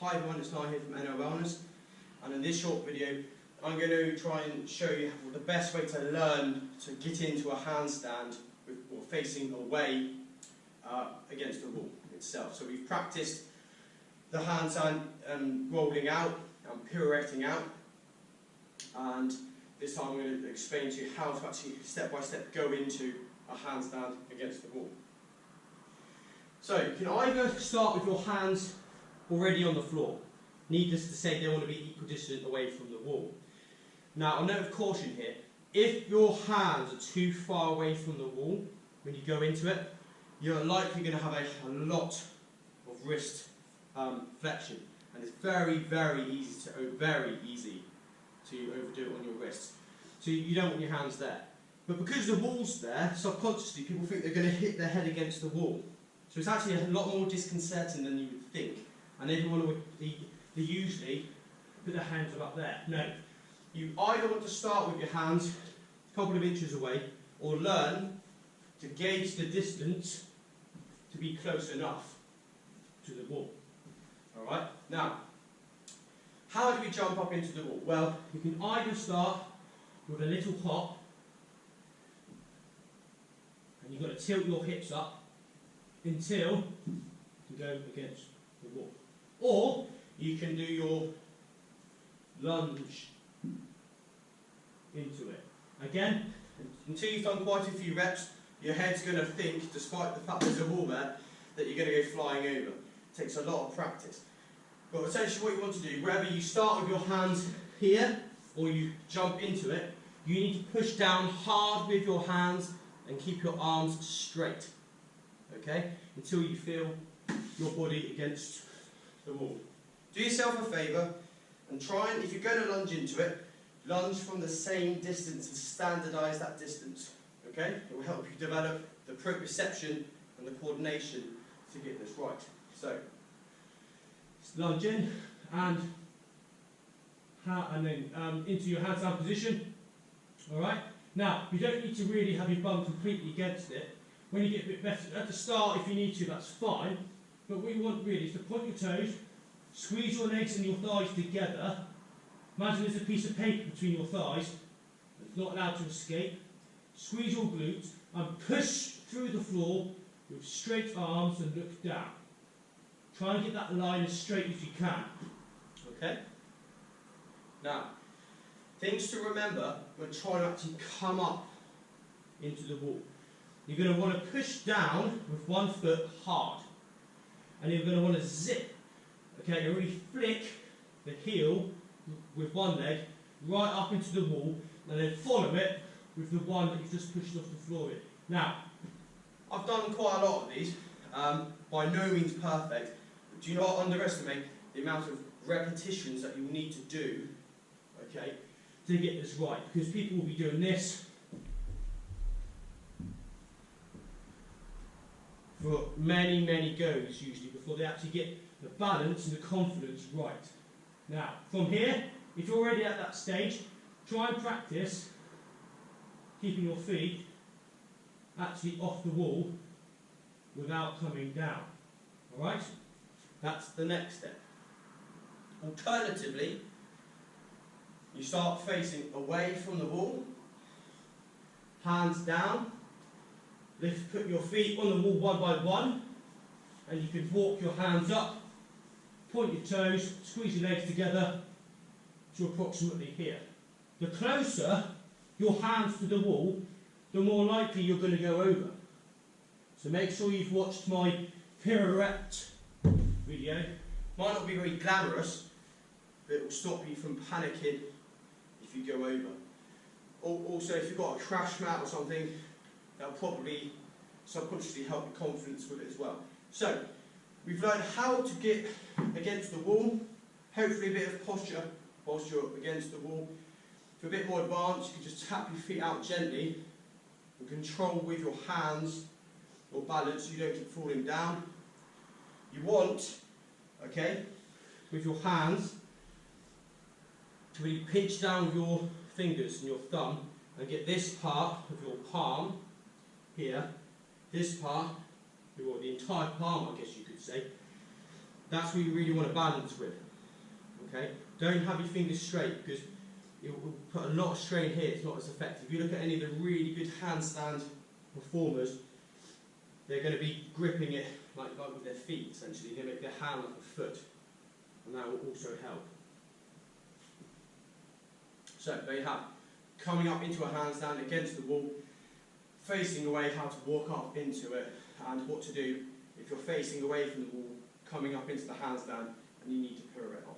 Hi everyone, it's Niall here from NO Wellness, and in this short video I'm going to try and show you the best way to learn to get into a handstand or facing away against the wall itself. So we've practiced the handstand rolling out and pirouetting out, and this time I'm going to explain to you how to actually step by step go into a handstand against the wall. So you can either start with your hands already on the floor. Needless to say, they want to be equidistant away from the wall. Now, a note of caution here: if your hands are too far away from the wall when you go into it, you're likely going to have a lot of wrist flexion, and it's very, very easy to overdo it on your wrists. So you don't want your hands there. But because the wall's there, subconsciously people think they're going to hit their head against the wall. So it's actually a lot more disconcerting than you would think. And everyone would they usually put their hands up there. No. You either want to start with your hands a couple of inches away, or learn to gauge the distance to be close enough to the wall. Alright? Now, how do we jump up into the wall? Well, you can either start with a little hop, and you've got to tilt your hips up until you go against the wall. Or you can do your lunge into it. Again, until you've done quite a few reps, your head's going to think, despite the fact there's a wall there, that you're going to go flying over. It takes a lot of practice. But essentially what you want to do, whether you start with your hands here or you jump into it, you need to push down hard with your hands and keep your arms straight. Okay? Until you feel your body against the wall. Do yourself a favour and try and, if you're going to lunge into it, lunge from the same distance and standardise that distance. Okay? It will help you develop the proprioception and the coordination to get this right. So, lunge in and then into your handstand position. Alright? Now, you don't need to really have your bum completely against it. When you get a bit better, at the start, if you need to, that's fine. But what you want really is to point your toes, squeeze your legs and your thighs together. Imagine there's a piece of paper between your thighs that's not allowed to escape. Squeeze your glutes and push through the floor with straight arms and look down. Try and get that line as straight as you can. Okay? Now, things to remember when trying to actually come up into the wall. You're going to want to push down with one foot hard. And you're going to want to zip, okay, and really flick the heel with one leg right up into the wall, and then follow it with the one that you've just pushed off the floor in. Now, I've done quite a lot of these, by no means perfect, but do not underestimate the amount of repetitions that you need to do, okay, to get this right, because people will be doing this for many, many goes usually before they actually get the balance and the confidence right. Now, from here, if you're already at that stage, try and practice keeping your feet actually off the wall without coming down. Alright? That's the next step. Alternatively, you start facing away from the wall, hands down. Put your feet on the wall one by one, and you can walk your hands up, point your toes, squeeze your legs together to approximately here. The closer your hands to the wall, the more likely you're going to go over. So make sure you've watched my pirouette video. Might not be very glamorous, but it will stop you from panicking if you go over. Also, if you've got a crash mat or something, that'll probably subconsciously help your confidence with it as well. So, we've learned how to get against the wall, hopefully a bit of posture whilst you're against the wall. For a bit more advanced, you can just tap your feet out gently and control with your hands your balance so you don't keep falling down. You want, okay, with your hands, to really pinch down with your fingers and your thumb and get this part of your palm here, this part, or the entire palm I guess you could say, That's what you really want to balance with. Okay? Don't have your fingers straight because it will put a lot of strain here. It's not as effective. If you look at any of the really good handstand performers, they're going to be gripping it like with their feet, essentially. They make their hand like a foot, and that will also help. So, there you have it. Coming up into a handstand against the wall, facing away, how to walk up into it, and what to do if you're facing away from the wall, coming up into the handstand, and you need to pull it off.